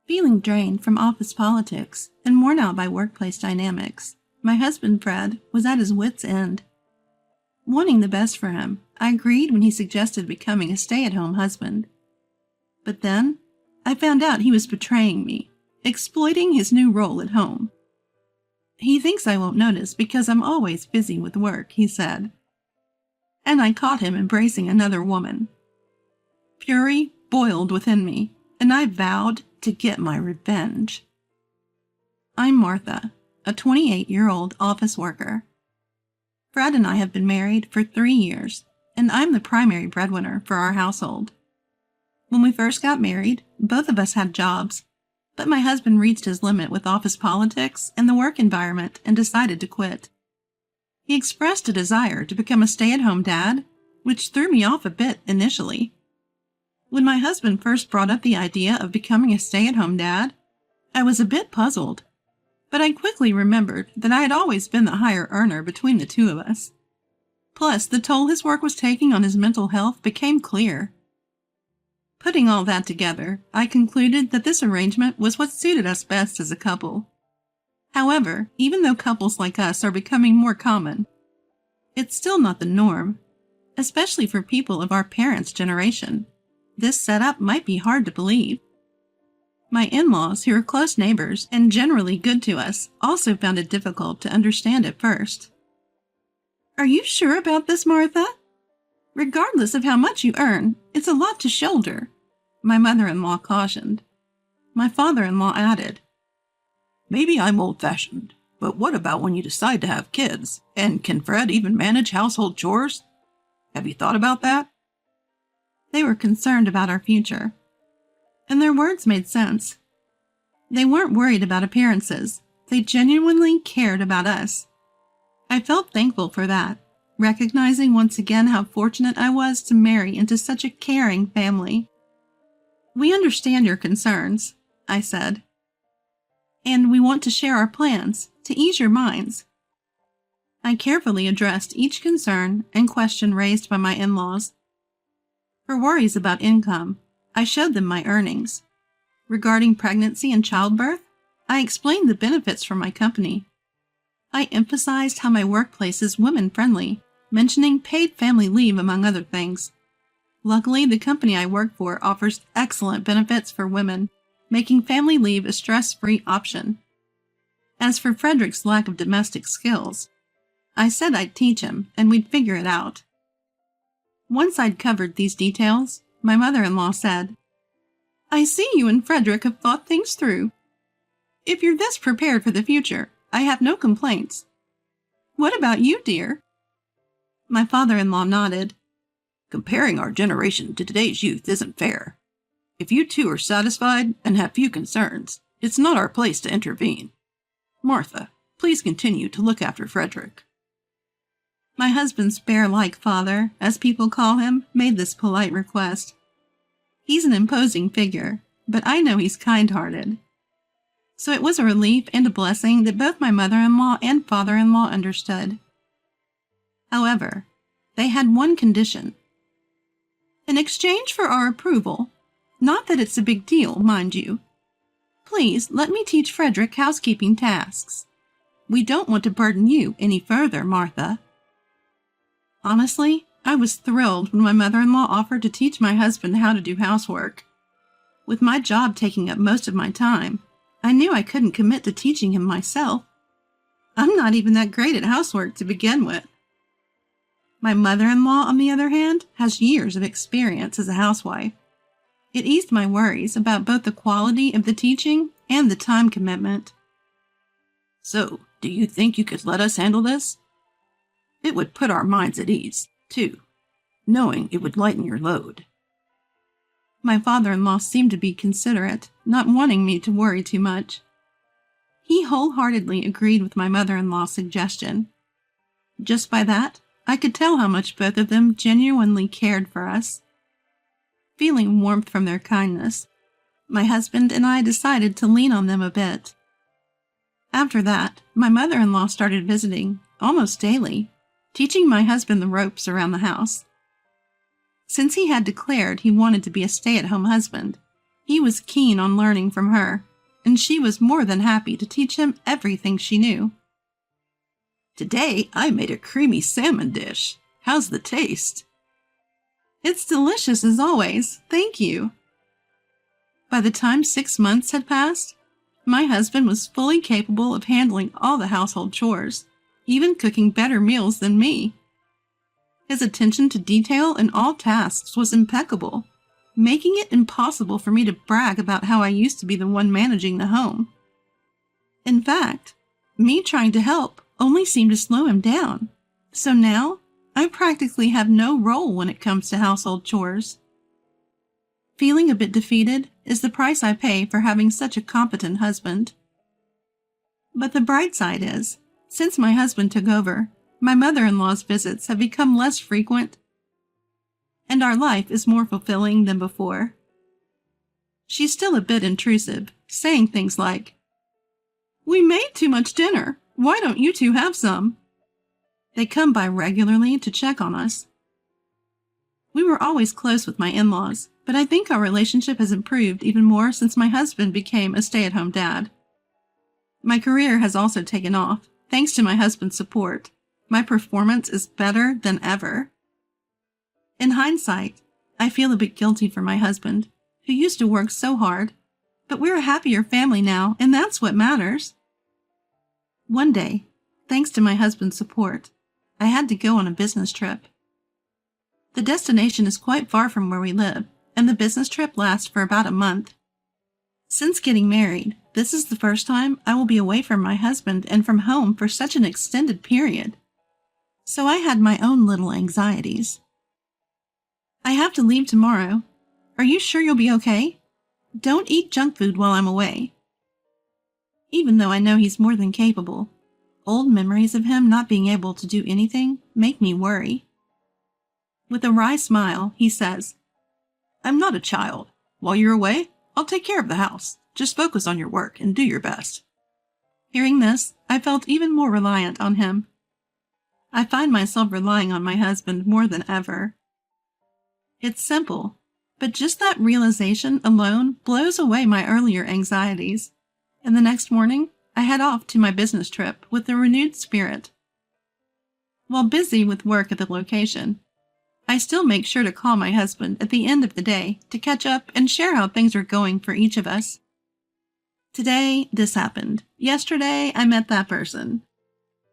Feeling drained from office politics and worn out by workplace dynamics, my husband Fred was at his wits' end. Wanting the best for him, I agreed when he suggested becoming a stay-at-home husband. But then, I found out he was betraying me, exploiting his new role at home. He thinks I won't notice because I'm always busy with work, he said. And I caught him embracing another woman. Fury boiled within me, and I vowed to get my revenge. I'm Martha, a 28-year-old office worker. Fred and I have been married for 3 years, and I'm the primary breadwinner for our household. When we first got married, both of us had jobs, but my husband reached his limit with office politics and the work environment and decided to quit. He expressed a desire to become a stay-at-home dad, which threw me off a bit initially. When my husband first brought up the idea of becoming a stay-at-home dad, I was a bit puzzled, but I quickly remembered that I had always been the higher earner between the two of us. Plus, the toll his work was taking on his mental health became clear. Putting all that together, I concluded that this arrangement was what suited us best as a couple. However, even though couples like us are becoming more common, it's still not the norm, especially for people of our parents' generation. This setup might be hard to believe. My in-laws, who are close neighbors and generally good to us, also found it difficult to understand at first. Are you sure about this, Martha? Regardless of how much you earn, it's a lot to shoulder, my mother-in-law cautioned. My father-in-law added, Maybe I'm old-fashioned, but what about when you decide to have kids? And can Fred even manage household chores? Have you thought about that? They were concerned about our future, and their words made sense. They weren't worried about appearances. They genuinely cared about us. I felt thankful for that, recognizing once again how fortunate I was to marry into such a caring family. We understand your concerns, I said, and we want to share our plans to ease your minds. I carefully addressed each concern and question raised by my in-laws. For worries about income, I showed them my earnings. Regarding pregnancy and childbirth, I explained the benefits from my company. I emphasized how my workplace is women-friendly, mentioning paid family leave among other things. Luckily, the company I work for offers excellent benefits for women, making family leave a stress-free option. As for Frederick's lack of domestic skills, I said I'd teach him and we'd figure it out. Once I'd covered these details, my mother-in-law said, I see you and Frederick have thought things through. If you're this prepared for the future, I have no complaints. What about you, dear? My father-in-law nodded. Comparing our generation to today's youth isn't fair. If you two are satisfied and have few concerns, it's not our place to intervene. Martha, please continue to look after Frederick. My husband's bear-like father, as people call him, made this polite request. He's an imposing figure, but I know he's kind-hearted. So it was a relief and a blessing that both my mother-in-law and father-in-law understood. However, they had one condition. In exchange for our approval, not that it's a big deal, mind you, please let me teach Frederick housekeeping tasks. We don't want to burden you any further, Martha. Honestly, I was thrilled when my mother-in-law offered to teach my husband how to do housework. With my job taking up most of my time, I knew I couldn't commit to teaching him myself. I'm not even that great at housework to begin with. My mother-in-law, on the other hand, has years of experience as a housewife. It eased my worries about both the quality of the teaching and the time commitment. So, do you think you could let us handle this? It would put our minds at ease, too, knowing it would lighten your load. My father-in-law seemed to be considerate, not wanting me to worry too much. He wholeheartedly agreed with my mother-in-law's suggestion. Just by that, I could tell how much both of them genuinely cared for us. Feeling warmth from their kindness, my husband and I decided to lean on them a bit. After that, my mother-in-law started visiting, almost daily, teaching my husband the ropes around the house. Since he had declared he wanted to be a stay-at-home husband, He was keen on learning from her, and she was more than happy to teach him everything she knew. Today, I made a creamy salmon dish. How's the taste? It's delicious as always, thank you. By the time 6 months had passed, my husband was fully capable of handling all the household chores, even cooking better meals than me. His attention to detail in all tasks was impeccable, making it impossible for me to brag about how I used to be the one managing the home. In fact, me trying to help only seemed to slow him down, so now I practically have no role when it comes to household chores. Feeling a bit defeated is the price I pay for having such a competent husband. But the bright side is, since my husband took over, my mother-in-law's visits have become less frequent, and our life is more fulfilling than before. She's still a bit intrusive, saying things like, "We made too much dinner. Why don't you two have some?" They come by regularly to check on us. We were always close with my in-laws, but I think our relationship has improved even more since my husband became a stay-at-home dad. My career has also taken off, thanks to my husband's support. My performance is better than ever. In hindsight, I feel a bit guilty for my husband, who used to work so hard, but we're a happier family now, and that's what matters. One day, thanks to my husband's support, I had to go on a business trip. The destination is quite far from where we live, and the business trip lasts for about a month. Since getting married, this is the first time I will be away from my husband and from home for such an extended period. So I had my own little anxieties. "I have to leave tomorrow. Are you sure you'll be okay? Don't eat junk food while I'm away." Even though I know he's more than capable, old memories of him not being able to do anything make me worry. With a wry smile, he says, "I'm not a child. While you're away, I'll take care of the house. Just focus on your work and do your best." Hearing this, I felt even more reliant on him. I find myself relying on my husband more than ever. It's simple, but just that realization alone blows away my earlier anxieties, and the next morning, I head off to my business trip with a renewed spirit. While busy with work at the location, I still make sure to call my husband at the end of the day to catch up and share how things are going for each of us. Today, this happened. Yesterday, I met that person.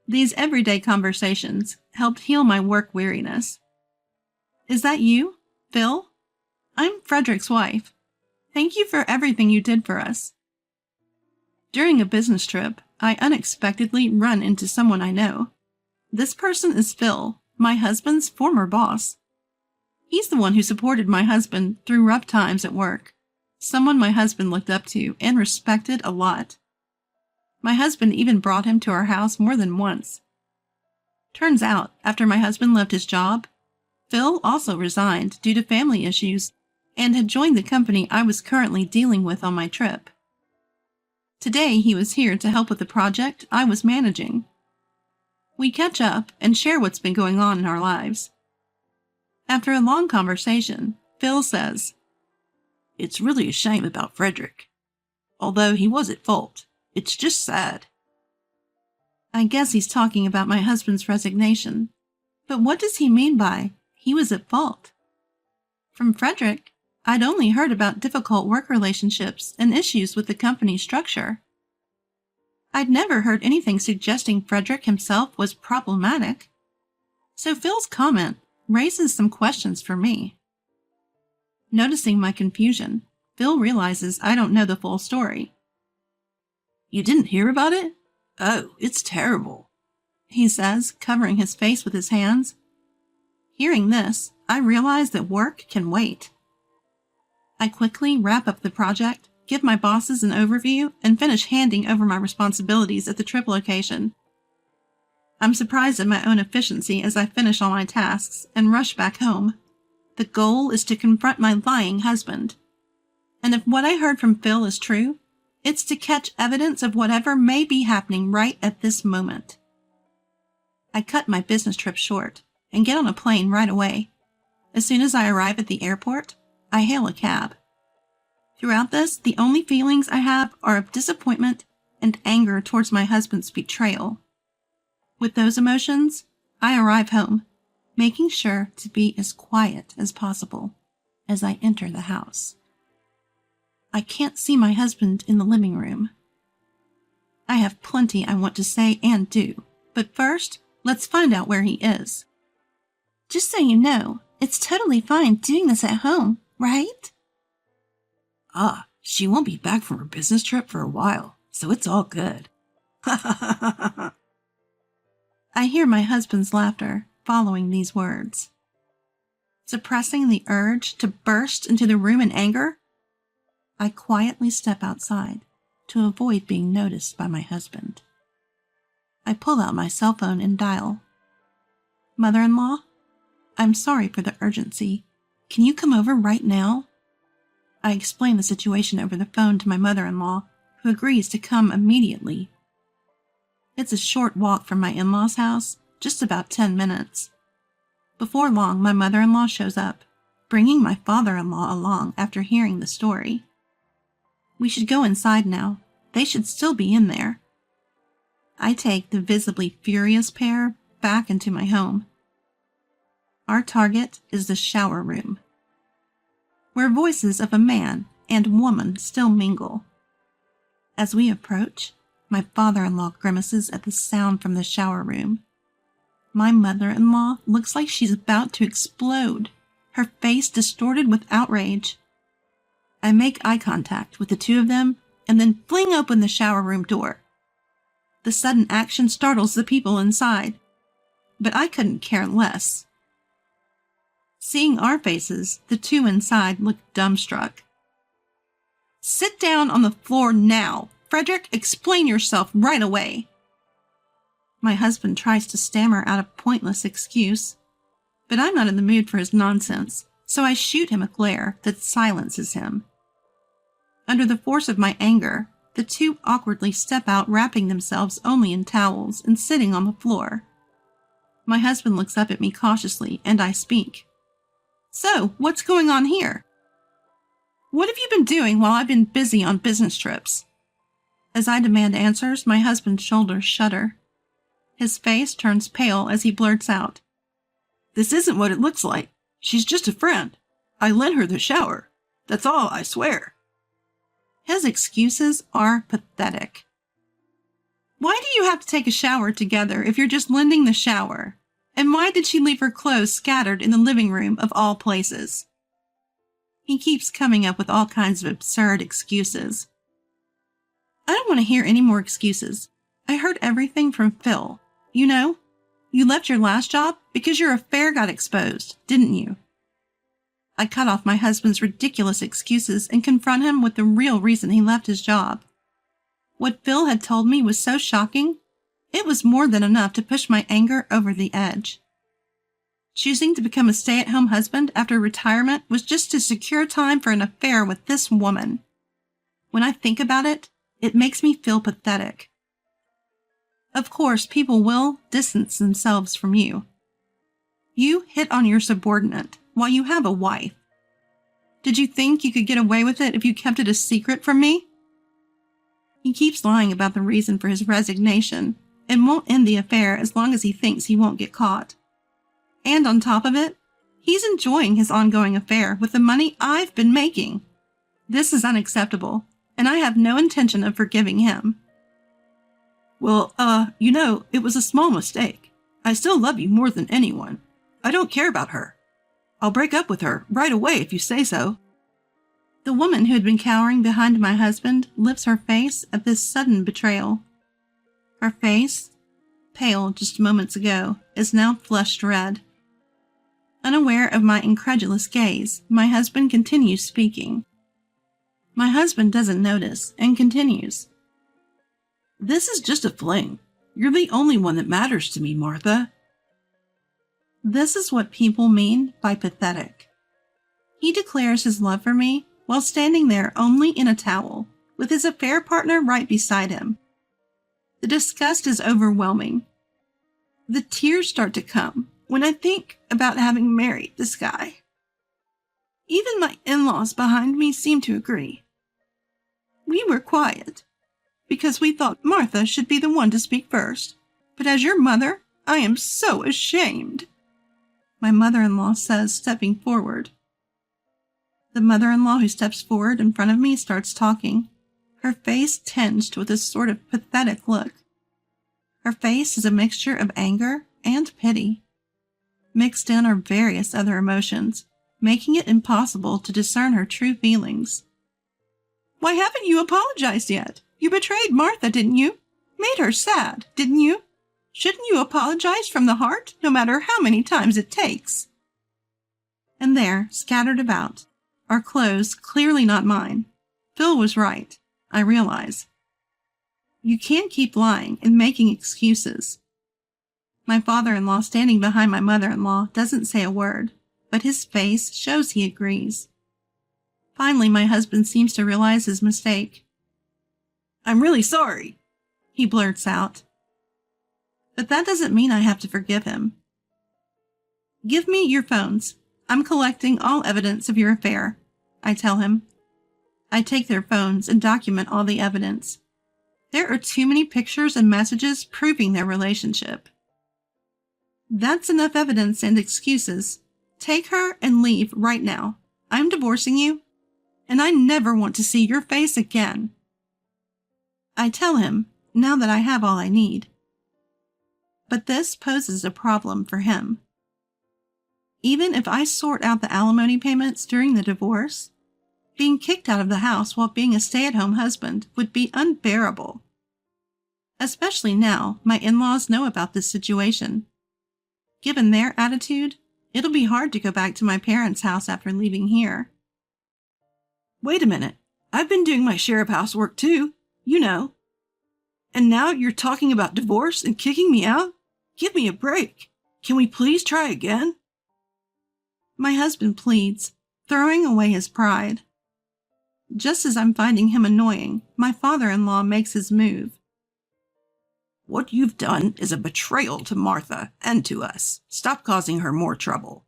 These everyday conversations helped heal my work weariness. Is that you, Phil? I'm Frederick's wife. Thank you for everything you did for us. During a business trip, I unexpectedly run into someone I know. This person is Phil, my husband's former boss. He's the one who supported my husband through rough times at work, someone my husband looked up to and respected a lot. My husband even brought him to our house more than once. Turns out, after my husband left his job, Phil also resigned due to family issues and had joined the company I was currently dealing with on my trip. Today, he was here to help with the project I was managing. We catch up and share what's been going on in our lives. After a long conversation, Phil says, "It's really a shame about Frederick. Although he was at fault, it's just sad." I guess he's talking about my husband's resignation. But what does he mean by he was at fault? From Frederick, I'd only heard about difficult work relationships and issues with the company structure. I'd never heard anything suggesting Frederick himself was problematic. So Phil's comment raises some questions for me. Noticing my confusion, Phil realizes I don't know the full story. "You didn't hear about it? Oh, it's terrible," he says, covering his face with his hands. Hearing this, I realize that work can wait. I quickly wrap up the project, give my bosses an overview, and finish handing over my responsibilities at the trip location. I'm surprised at my own efficiency as I finish all my tasks and rush back home. The goal is to confront my lying husband. And if what I heard from Phil is true, it's to catch evidence of whatever may be happening right at this moment. I cut my business trip short and get on a plane right away. As soon as I arrive at the airport, I hail a cab. Throughout this, the only feelings I have are of disappointment and anger towards my husband's betrayal. With those emotions, I arrive home, making sure to be as quiet as possible as I enter the house. I can't see my husband in the living room. I have plenty I want to say and do, but first, let's find out where he is. Just so you know, it's totally fine doing this at home, right? Ah, she won't be back from her business trip for a while, so it's all good. I hear my husband's laughter following these words. Suppressing the urge to burst into the room in anger, I quietly step outside to avoid being noticed by my husband. I pull out my cell phone and dial. Mother-in-law, I'm sorry for the urgency. Can you come over right now? I explain the situation over the phone to my mother-in-law, who agrees to come immediately. It's a short walk from my in-laws' house, just about 10 minutes. Before long, my mother-in-law shows up, bringing my father-in-law along after hearing the story. We should go inside now. They should still be in there. I take the visibly furious pair back into my home. Our target is the shower room, where voices of a man and woman still mingle. As we approach, my father-in-law grimaces at the sound from the shower room. My mother-in-law looks like she's about to explode, her face distorted with outrage. I make eye contact with the two of them and then fling open the shower room door. The sudden action startles the people inside, but I couldn't care less. Seeing our faces, the two inside look dumbstruck. Sit down on the floor now. Frederick, explain yourself right away. My husband tries to stammer out a pointless excuse, but I'm not in the mood for his nonsense, so I shoot him a glare that silences him. Under the force of my anger, the two awkwardly step out, wrapping themselves only in towels and sitting on the floor. My husband looks up at me cautiously, and I speak. So, what's going on here? What have you been doing while I've been busy on business trips? As I demand answers, my husband's shoulders shudder. His face turns pale as he blurts out, "This isn't what it looks like. She's just a friend. I lent her the shower. That's all, I swear." His excuses are pathetic. Why do you have to take a shower together if you're just lending the shower? And why did she leave her clothes scattered in the living room of all places? He keeps coming up with all kinds of absurd excuses. I don't want to hear any more excuses. I heard everything from Phil. You know, you left your last job because your affair got exposed, didn't you? I cut off my husband's ridiculous excuses and confront him with the real reason he left his job. What Phil had told me was so shocking, it was more than enough to push my anger over the edge. Choosing to become a stay-at-home husband after retirement was just to secure time for an affair with this woman. When I think about it, it makes me feel pathetic. Of course, people will distance themselves from you. You hit on your subordinate while you have a wife. Did you think you could get away with it if you kept it a secret from me? He keeps lying about the reason for his resignation and won't end the affair as long as he thinks he won't get caught. And on top of it, he's enjoying his ongoing affair with the money I've been making. This is unacceptable, and I have no intention of forgiving him. Well, it was a small mistake. I still love you more than anyone. I don't care about her. I'll break up with her right away if you say so. The woman who had been cowering behind my husband lifts her face at this sudden betrayal. Her face, pale just moments ago, is now flushed red. Unaware of my incredulous gaze, my husband continues speaking. My husband doesn't notice and continues. This is just a fling. You're the only one that matters to me, Martha. This is what people mean by pathetic. He declares his love for me while standing there only in a towel, with his affair partner right beside him. The disgust is overwhelming. The tears start to come when I think about having married this guy. Even my in-laws behind me seem to agree. We were quiet because we thought Martha should be the one to speak first. But as your mother, I am so ashamed, my mother-in-law says, stepping forward. The mother-in-law who steps forward in front of me starts talking, her face tinged with a sort of pathetic look. Her face is a mixture of anger and pity. Mixed in are various other emotions, making it impossible to discern her true feelings. Why haven't you apologized yet? You betrayed Martha, didn't you? Made her sad, didn't you? Shouldn't you apologize from the heart, no matter how many times it takes? And there, scattered about, are clothes clearly not mine. Phil was right, I realize. You can't keep lying and making excuses. My father-in-law standing behind my mother-in-law doesn't say a word, but his face shows he agrees. Finally, my husband seems to realize his mistake. I'm really sorry, he blurts out. But that doesn't mean I have to forgive him. Give me your phones. I'm collecting all evidence of your affair, I tell him. I take their phones and document all the evidence. There are too many pictures and messages proving their relationship. That's enough evidence and excuses. Take her and leave right now. I'm divorcing you, and I never want to see your face again. I tell him, now that I have all I need. But this poses a problem for him. Even if I sort out the alimony payments during the divorce, being kicked out of the house while being a stay-at-home husband would be unbearable. Especially now my in-laws know about this situation. Given their attitude, it'll be hard to go back to my parents' house after leaving here. Wait a minute. I've been doing my share of housework too, you know. And now you're talking about divorce and kicking me out? Give me a break. Can we please try again? My husband pleads, throwing away his pride. Just as I'm finding him annoying, my father-in-law makes his move. What you've done is a betrayal to Martha and to us. Stop causing her more trouble.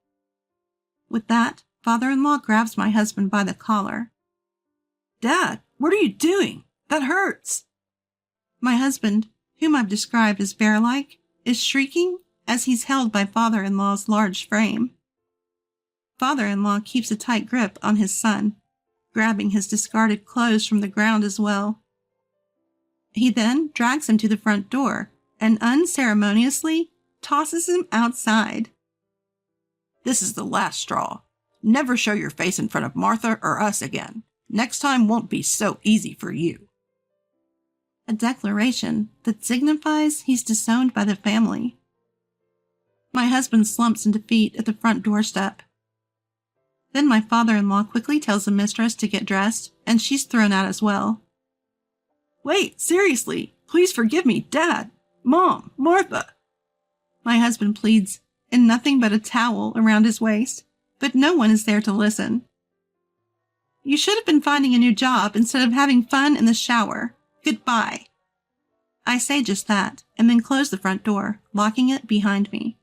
With that, father-in-law grabs my husband by the collar. Dad, what are you doing? That hurts. My husband, whom I've described as bear-like, is shrieking as he's held by father-in-law's large frame. Father-in-law keeps a tight grip on his son, grabbing his discarded clothes from the ground as well. He then drags him to the front door and unceremoniously tosses him outside. This is the last straw. Never show your face in front of Martha or us again. Next time won't be so easy for you. A declaration that signifies he's disowned by the family. My husband slumps in defeat at the front doorstep. Then my father-in-law quickly tells the mistress to get dressed, and she's thrown out as well. Wait, seriously, please forgive me, Dad, Mom, Martha. My husband pleads, in nothing but a towel around his waist, but no one is there to listen. You should have been finding a new job instead of having fun in the shower. Goodbye. I say just that, and then close the front door, locking it behind me.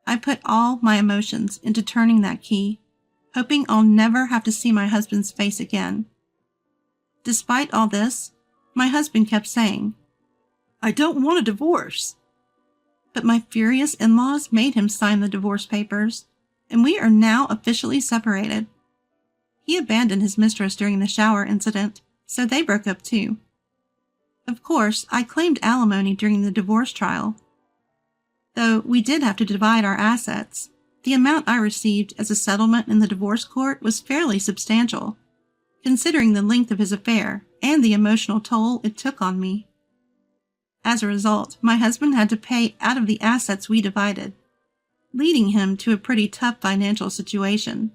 I put all my emotions into turning that key, hoping I'll never have to see my husband's face again. Despite all this, my husband kept saying, I don't want a divorce. But my furious in-laws made him sign the divorce papers, and we are now officially separated. He abandoned his mistress during the shower incident, so they broke up too. Of course, I claimed alimony during the divorce trial. Though we did have to divide our assets, the amount I received as a settlement in the divorce court was fairly substantial, considering the length of his affair and the emotional toll it took on me. As a result, my husband had to pay out of the assets we divided, leading him to a pretty tough financial situation.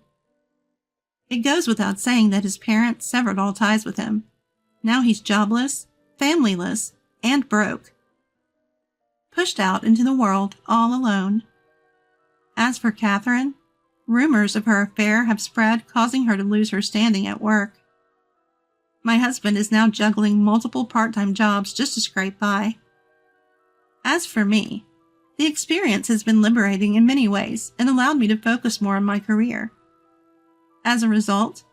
It goes without saying that his parents severed all ties with him. Now he's jobless, familyless, and broke. Pushed out into the world all alone. As for Catherine, rumors of her affair have spread, causing her to lose her standing at work. My husband is now juggling multiple part-time jobs just to scrape by. As for me, the experience has been liberating in many ways and allowed me to focus more on my career. As a result,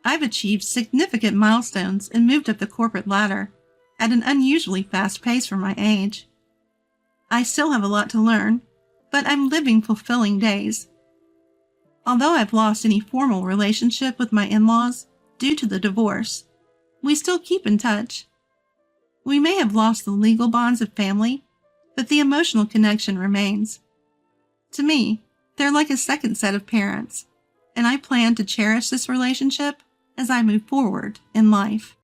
I've achieved significant milestones and moved up the corporate ladder at an unusually fast pace for my age. I still have a lot to learn, but I'm living fulfilling days. Although I've lost any formal relationship with my in-laws due to the divorce, we still keep in touch. We may have lost the legal bonds of family, but the emotional connection remains. To me, they're like a second set of parents, and I plan to cherish this relationship as I move forward in life.